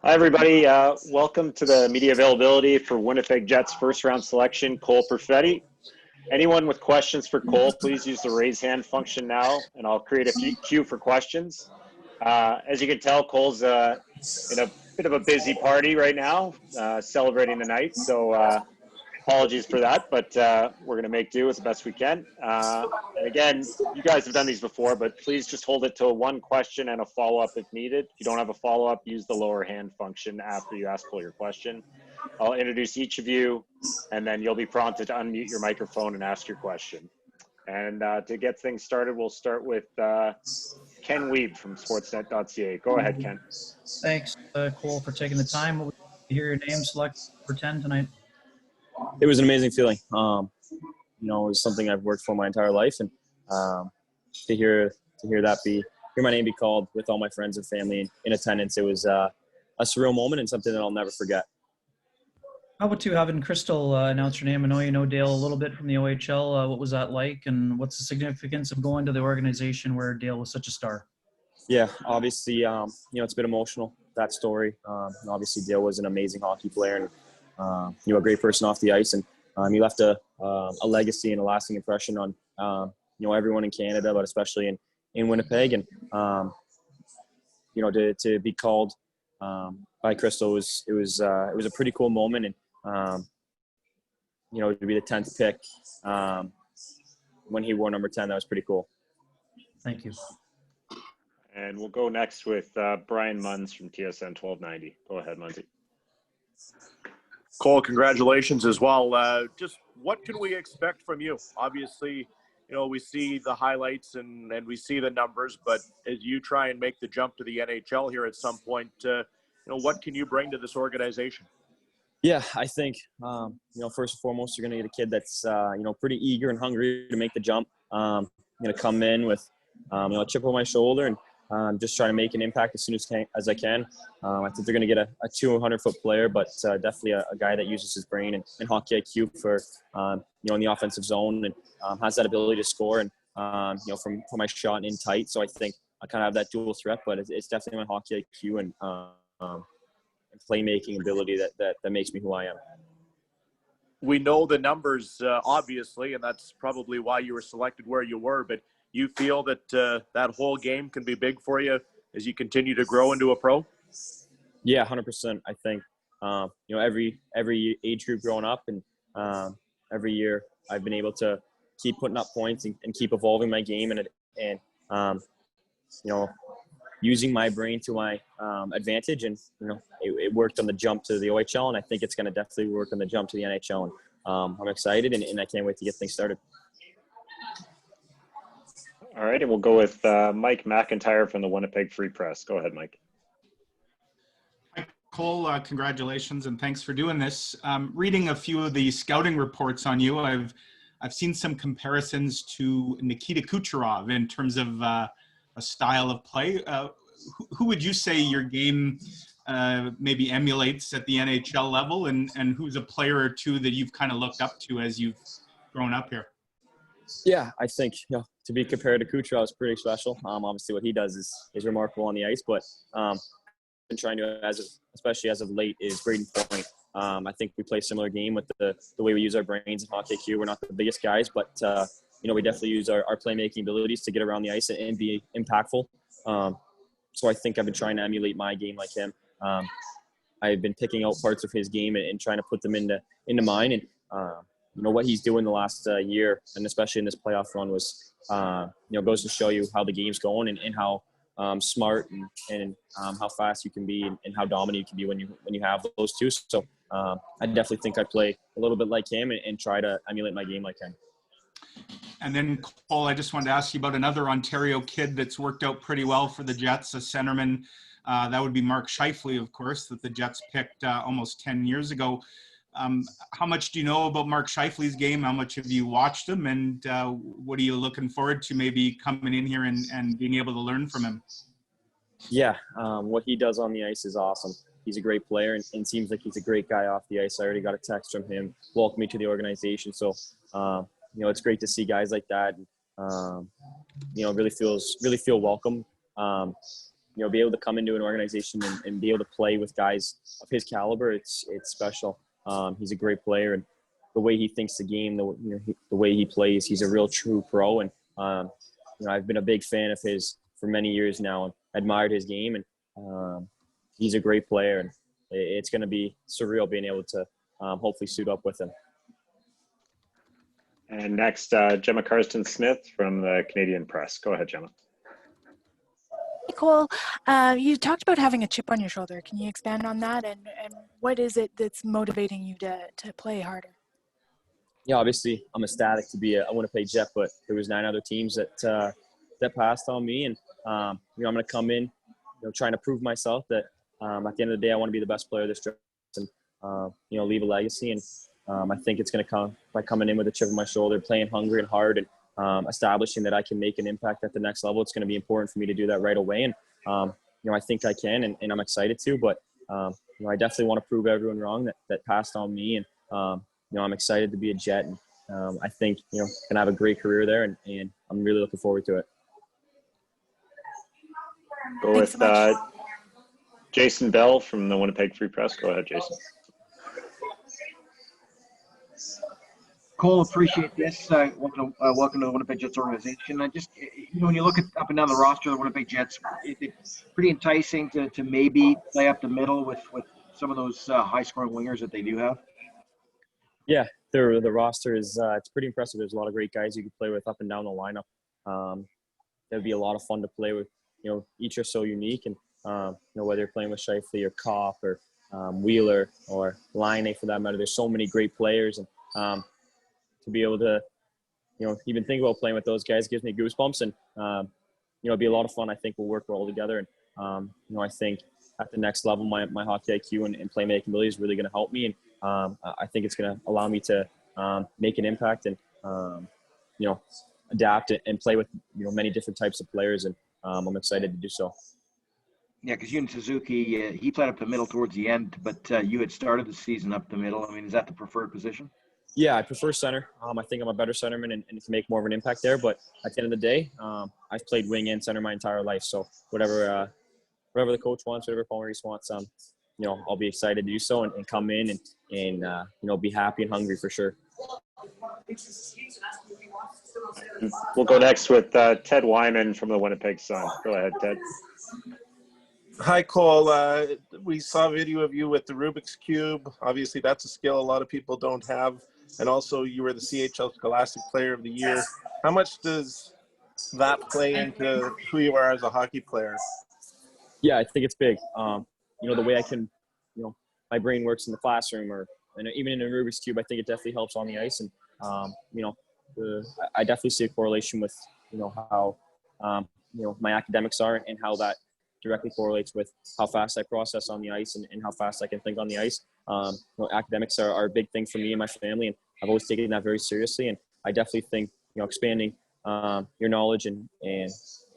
Hi, everybody. Welcome to the media availability for Winnipeg Jets first-round selection, Cole Perfetti. Anyone with questions for Cole, please use the raise hand function now, and I'll create a queue for questions. As you can tell, Cole's in a bit of a busy party right now, celebrating the night, so apologies for that, but we're going to make do as best we can. And again, you guys have done these before, but please just hold it to one question and a follow-up if needed. If you don't have a follow-up, use the lower hand function after you ask Cole your question. I'll introduce each of you, and then you'll be prompted to unmute your microphone and ask your question. And to get things started, we'll start with Ken Wiebe from sportsnet.ca. Go ahead, Ken. Thanks, Cole, for taking the time. We'll hear your name select for 10 tonight. It was an amazing feeling. It was something I've worked for my entire life, and to hear my name be called with all my friends and family in attendance, it was a surreal moment and something that I'll never forget. How about you having Crystal announce your name? I know you know Dale a little bit from the OHL. What was that like, and what's the significance of going to the organization where Dale was such a star? Yeah, obviously, it's been emotional, that story. Obviously, Dale was an amazing hockey player and a great person off the ice, and he left a legacy and a lasting impression on everyone in Canada, but especially in Winnipeg. And to be called by Crystal it was a pretty cool moment, and to be the 10th pick when he wore number 10, that was pretty cool. Thank you. And we'll go next with Brian Munns from TSN 1290. Go ahead, Munnsy. Cole, congratulations as well. Just what can we expect from you? Obviously, we see the highlights and we see the numbers, but as you try and make the jump to the NHL here at some point, what can you bring to this organization? Yeah, I think, first and foremost, you're going to get a kid that's, pretty eager and hungry to make the jump. I'm going to come in with, a chip on my shoulder and just trying to make an impact as soon as I can. I think they're going to get a 200-foot player, but definitely a guy that uses his brain and hockey IQ for, in the offensive zone and has that ability to score and, from my shot in tight. So I think I kind of have that dual threat, but it's definitely my hockey IQ and playmaking ability that makes me who I am. We know the numbers, obviously, and that's probably why you were selected where you were, but you feel that that whole game can be big for you as you continue to grow into a pro? Yeah, 100%. I think, every age group growing up and every year I've been able to keep putting up points and keep evolving my game and using my brain to my advantage. And, it worked on the jump to the OHL, and I think it's going to definitely work on the jump to the NHL. And I'm excited, and I can't wait to get things started. All right, and we'll go with Mike McIntyre from the Winnipeg Free Press. Go ahead, Mike. Hi, Cole, congratulations, and thanks for doing this. Reading a few of the scouting reports on you, I've seen some comparisons to Nikita Kucherov in terms of a style of play. Who would you say your game maybe emulates at the NHL level, and who's a player or two that you've kind of looked up to as you've grown up here? Yeah, I think to be compared to Kucherov is pretty special. Obviously, what he does is remarkable on the ice, but been trying to, especially as of late, is Braden Point. I think we play a similar game with the way we use our brains in hockey IQ. We're not the biggest guys, but we definitely use our playmaking abilities to get around the ice and be impactful. So I think I've been trying to emulate my game like him. I've been picking out parts of his game and trying to put them into mine. And what he's doing the last year, and especially in this playoff run, was goes to show you how the game's going and how smart and how fast you can be and how dominant you can be when you have those two. So I definitely think I play a little bit like him and try to emulate my game like him. And then, Cole, I just wanted to ask you about another Ontario kid that's worked out pretty well for the Jets, a centerman. That would be Mark Scheifele, of course, that the Jets picked almost 10 years ago. How much do you know about Mark Scheifele's game? How much have you watched him? And what are you looking forward to maybe coming in here and being able to learn from him? Yeah, what he does on the ice is awesome. he's a great player and seems like he's a great guy off the ice. I already got a text from him welcoming me to the organization. So, it's great to see guys like that. Really feel welcome. Be able to come into an organization and be able to play with guys of his caliber, it's special. He's a great player, and the way he thinks the game, the way he plays, he's a real true pro. And I've been a big fan of his for many years now and admired his game. And he's a great player, and it's going to be surreal being able to hopefully suit up with him. And next, Gemma Karsten-Smith from the Canadian Press. Go ahead, Gemma. Hey, Cole, you talked about having a chip on your shoulder. Can you expand on that? And what is it that's motivating you to play harder? Yeah, obviously I'm ecstatic to be a Winnipeg Jet, but there was 9 other teams that passed on me. And, I'm going to come in, trying to prove myself that at the end of the day, I want to be the best player of this draft and, leave a legacy. And I think it's going to come by coming in with a chip on my shoulder, playing hungry and hard, and establishing that I can make an impact at the next level. It's going to be important for me to do that right away. And, I think I can, and I'm excited to, but, I definitely want to prove everyone wrong that passed on me. And, I'm excited to be a Jet, and I think, going to have a great career there, and I'm really looking forward to it. Go with Jason Bell from the Winnipeg Free Press. Go ahead, Jason. Cole, appreciate this. Welcome to the Winnipeg Jets organization. I just, when you look at up and down the roster of the Winnipeg Jets, it's pretty enticing to maybe play up the middle with some of those high-scoring wingers that they do have. Yeah, the roster is it's pretty impressive. There's a lot of great guys you can play with up and down the lineup. It'd be a lot of fun to play with. Each are so unique, and whether you're playing with Scheifele or Kopp or Wheeler or Line for that matter, there's so many great players, and to be able to even think about playing with those guys gives me goosebumps, and it'd be a lot of fun. I think we'll work well together, and I think at the next level, my hockey IQ and playmaking ability is really going to help me, and I think it's going to allow me to make an impact and adapt and play with many different types of players, and I'm excited to do so. Yeah, because you and Suzuki, he played up the middle towards the end, but you had started the season up the middle. I mean, is that the preferred position? Yeah, I prefer center. I think I'm a better centerman and can make more of an impact there. But at the end of the day, I've played wing and center my entire life. So whatever the coach wants, whatever Paul Maurice wants, I'll be excited to do so and come in and be happy and hungry for sure. We'll go next with Ted Wyman from the Winnipeg Sun. Go ahead, Ted. Hi, Cole. We saw a video of you with the Rubik's Cube. Obviously, that's a skill a lot of people don't have. And also, you were the CHL Scholastic Player of the Year. How much does that play into who you are as a hockey player? Yeah, I think it's big. The way I can, my brain works in the classroom and even in a Rubik's Cube, I think it definitely helps on the ice. And, I definitely see a correlation with, how, my academics are and how that directly correlates with how fast I process on the ice and how fast I can think on the ice. Academics are a big thing for me and my family, and I've always taken that very seriously. And I definitely think, expanding your knowledge and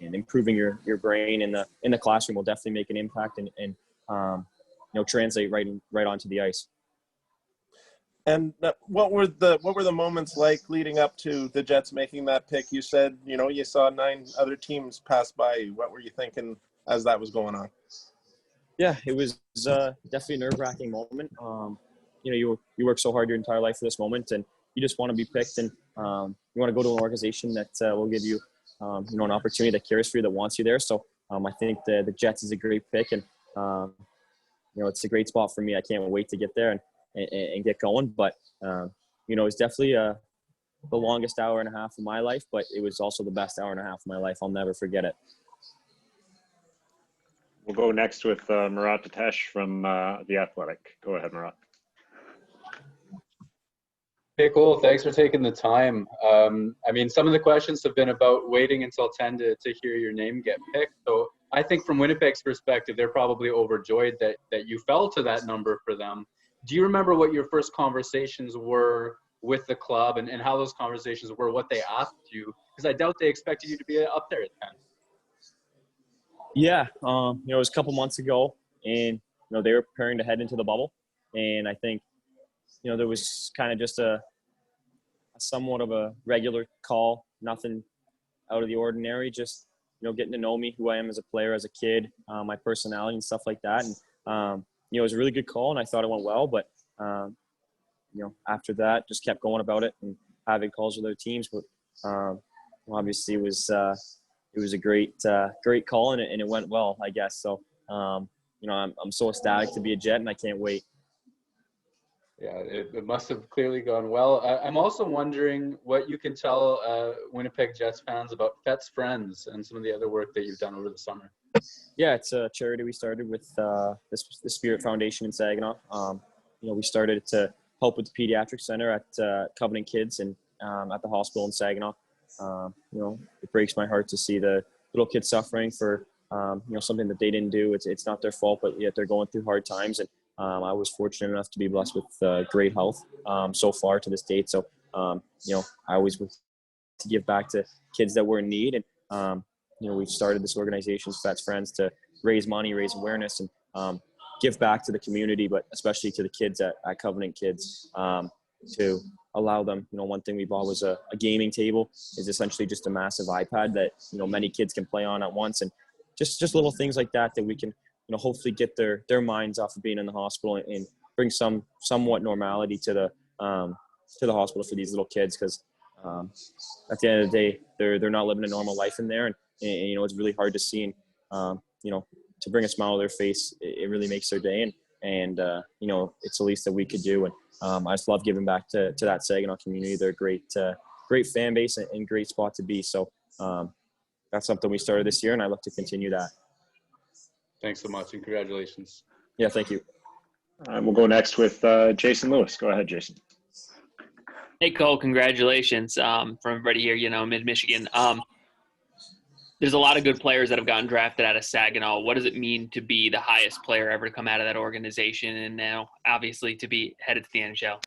improving your brain in the classroom will definitely make an impact and translate right onto the ice. And what were the moments like leading up to the Jets making that pick? You said, you saw 9 other teams pass by. What were you thinking as that was going on? Yeah, it was definitely a nerve-wracking moment. You work so hard your entire life for this moment, and you just want to be picked, and you want to go to an organization that will give you, an opportunity that cares for you, that wants you there. So I think the Jets is a great pick, and it's a great spot for me. I can't wait to get there and get going. But it's definitely the longest hour and a half of my life, but it was also the best hour and a half of my life. I'll never forget it. We'll go next with Murat Atesh from The Athletic. Go ahead, Murat. Hey, cool. Thanks for taking the time. Some of the questions have been about waiting until 10 to hear your name get picked. So I think from Winnipeg's perspective, they're probably overjoyed that you fell to that number for them. Do you remember what your first conversations were with the club and how those conversations were, what they asked you? Because I doubt they expected you to be up there at 10. Yeah, it was a couple months ago, and they were preparing to head into the bubble. And I think, there was kind of just a somewhat of a regular call, nothing out of the ordinary, just, getting to know me, who I am as a player, as a kid, my personality and stuff like that. And, it was a really good call, and I thought it went well. But, after that, just kept going about it and having calls with other teams. But obviously it was a great call, and it went well, I guess. So, I'm so ecstatic to be a Jet, and I can't wait. Yeah, it must have clearly gone well. I'm also wondering what you can tell Winnipeg Jets fans about Fett's Friends and some of the other work that you've done over the summer. Yeah, it's a charity we started with the Spirit Foundation in Saginaw. We started to help with the pediatric center at Covenant Kids and at the hospital in Saginaw. It breaks my heart to see the little kids suffering for something that they didn't do. It's not their fault, but yet they're going through hard times. And I was fortunate enough to be blessed with great health so far to this date. So, I always want to give back to kids that were in need. And, we've started this organization, Fett's Friends, to raise money, raise awareness, and give back to the community, but especially to the kids at Covenant Kids, to allow them. One thing we bought was a gaming table. Is essentially just a massive iPad that, many kids can play on at once. And just little things like that we can, hopefully get their minds off of being in the hospital and bring somewhat normality to the hospital for these little kids. Because at the end of the day, they're not living a normal life in there, and it's really hard to see. And to bring a smile to their face, it really makes their day. And it's the least that we could do. And I just love giving back to that Saginaw community. They're a great fan base and great spot to be. So that's something we started this year, and I look to continue that. Thanks so much, and congratulations. Yeah, thank you. We'll go next with Jason Lewis. Go ahead, Jason. Hey, Cole, congratulations from everybody here, mid-Michigan. There's a lot of good players that have gotten drafted out of Saginaw. What does it mean to be the highest player ever to come out of that organization, and now obviously to be headed to the NHL?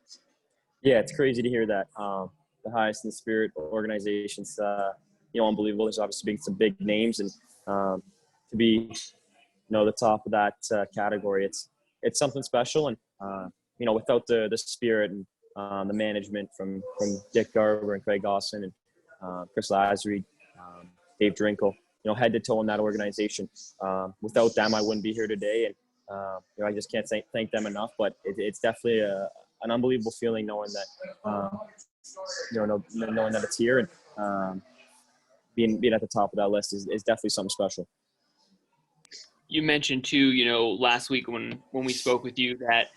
Yeah, it's crazy to hear that. The highest in the Spirit organizations, unbelievable. There's obviously been some big names, and to be the top of that category, it's something special. And without the Spirit and the management from Dick Garber and Craig Gosson and Chris Lazary, Dave Drinkle, head to toe in that organization. Without them, I wouldn't be here today. And I just can't thank them enough. But it's definitely an unbelievable feeling knowing that knowing that it's here, and being at the top of that list is definitely something special. You mentioned too, last week when we spoke with you, that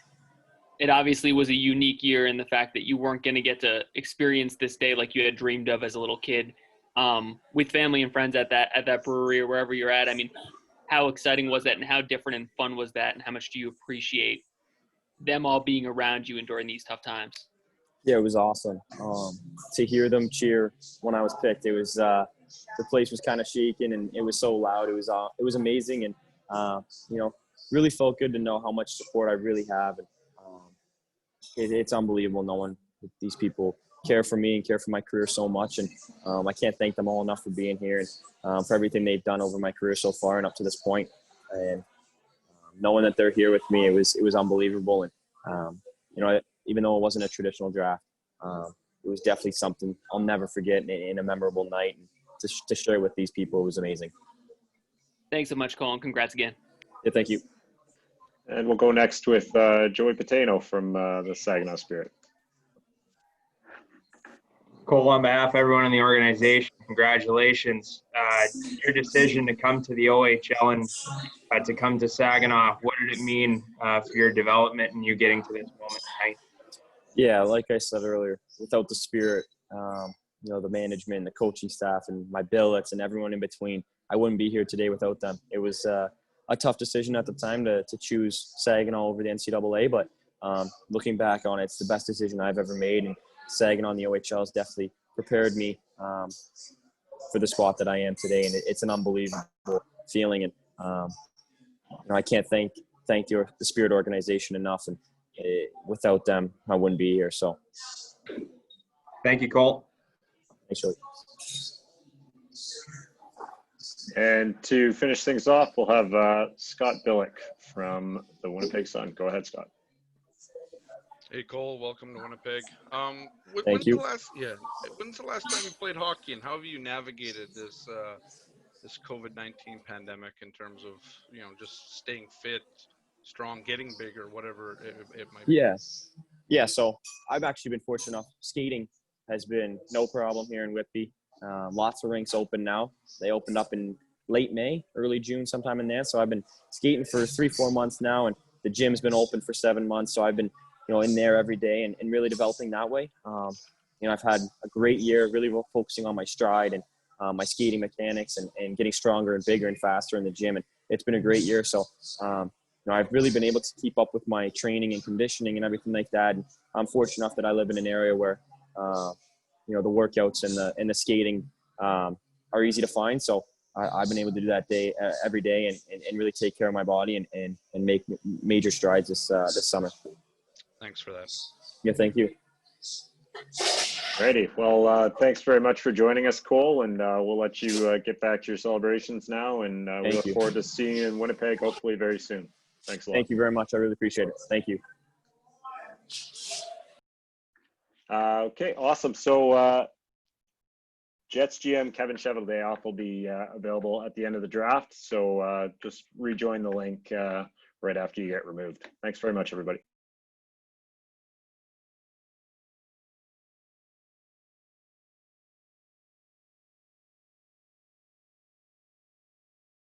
it obviously was a unique year in the fact that you weren't going to get to experience this day like you had dreamed of as a little kid, with family and friends at that brewery or wherever you're at. I mean, how exciting was that, and how different and fun was that, and how much do you appreciate them all being around you and during these tough times? Yeah, it was awesome. To hear them cheer when I was picked, it was the place was kind of shaking, and it was so loud. It was amazing, and really felt good to know how much support I really have. And it's unbelievable knowing that these people care for me and care for my career so much. And I can't thank them all enough for being here and for everything they've done over my career so far and up to this point. And knowing that they're here with me, it was unbelievable. And even though it wasn't a traditional draft, it was definitely something I'll never forget in a memorable night. And to share with these people, it was amazing. Thanks so much, Colin. Congrats again. Yeah, thank you. And we'll go next with Joey Patano from the Saginaw Spirit. Cole, on behalf of everyone in the organization, congratulations. Your decision to come to the OHL and to come to Saginaw, what did it mean for your development and you getting to this moment tonight? Yeah, like I said earlier, without the Spirit, the management, the coaching staff, and my billets and everyone in between, I wouldn't be here today without them. It was a tough decision at the time to choose Saginaw over the NCAA, but looking back on it, it's the best decision I've ever made. And Saginaw in the OHL has definitely prepared me for the spot that I am today, and it's an unbelievable feeling. And I can't thank the Spirit organization enough, and without them, I wouldn't be here. So, thank you, Cole. Thanks, Joey. And to finish things off, we'll have Scott Billick from the Winnipeg Sun. Go ahead, Scott. Hey Cole, welcome to Winnipeg. Thank you. When's the last time you played hockey, and how have you navigated this this COVID-19 pandemic in terms of just staying fit, strong, getting bigger, whatever it might be? Yeah. So I've actually been fortunate enough. Skating has been no problem here in Whitby. Lots of rinks open now. They opened up in late May, early June, sometime in there. So I've been skating for 3-4 months now, and the gym's been open for 7 months. So I've been in there every day and really developing that way. I've had a great year, really focusing on my stride and my skating mechanics and getting stronger and bigger and faster in the gym. And it's been a great year. So, I've really been able to keep up with my training and conditioning and everything like that. And I'm fortunate enough that I live in an area where, the workouts and the skating are easy to find. So I've been able to do that every day and really take care of my body and make major strides this summer. Thanks for that. Yeah, thank you. Alrighty. Well, thanks very much for joining us, Cole, and we'll let you get back to your celebrations now. And we look forward to seeing you in Winnipeg, hopefully very soon. Thanks a lot. Thank you very much. I really appreciate it. Thank you. Okay, awesome. So Jets GM Kevin Cheveldayoff will be available at the end of the draft. So just rejoin the link right after you get removed. Thanks very much, everybody.